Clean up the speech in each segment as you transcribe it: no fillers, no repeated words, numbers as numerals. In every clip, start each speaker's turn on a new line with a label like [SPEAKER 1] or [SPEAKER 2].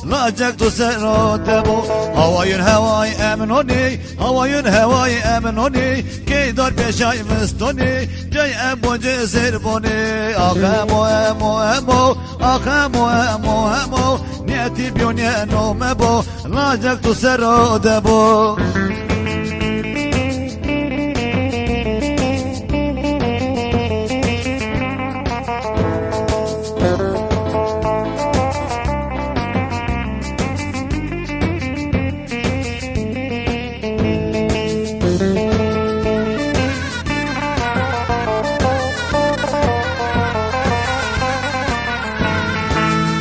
[SPEAKER 1] لاجك تسرد بو هواين هواي امنوني هواين هواي امنوني كيدار بشاي مستوني جاي ابو جزر بوني اخمو امو امو اخمو امو امو نيتي بيوني نوم بو لاجك تسرد بو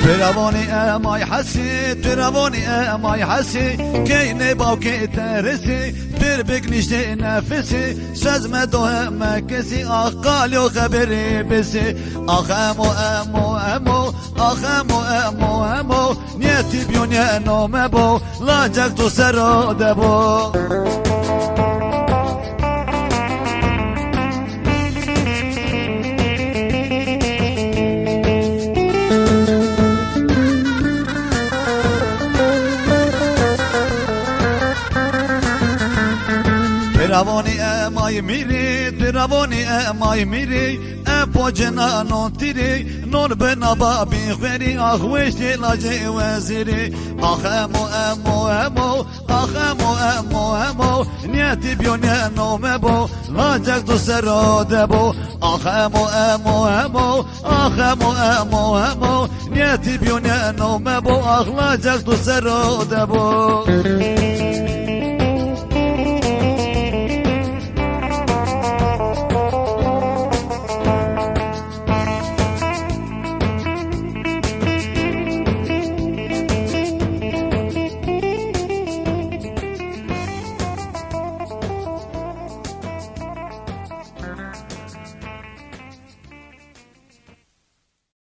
[SPEAKER 1] ترابوني اماي حسي ترابوني اماي حسي كيني باوكي ترسي تربك نشتي نفسي سزم دوهم كسي اقالي خبري بسي اخمو امو امو اخمو امو امو نيتي بيوني نوم بو لاجك تو سرود بو ترابوني اماي ميري ترابوني اماي ميري ابو جنانو تيري نور بنا بابي خيري اخوشتي لاجي وزيري اخمو امو امو اخمو امو امو نيتي بيوني نوم بو لاجك تسرود بو اخمو امو امو اخمو امو امو نيتي بيوني نوم بو اخلاجك تسرود بو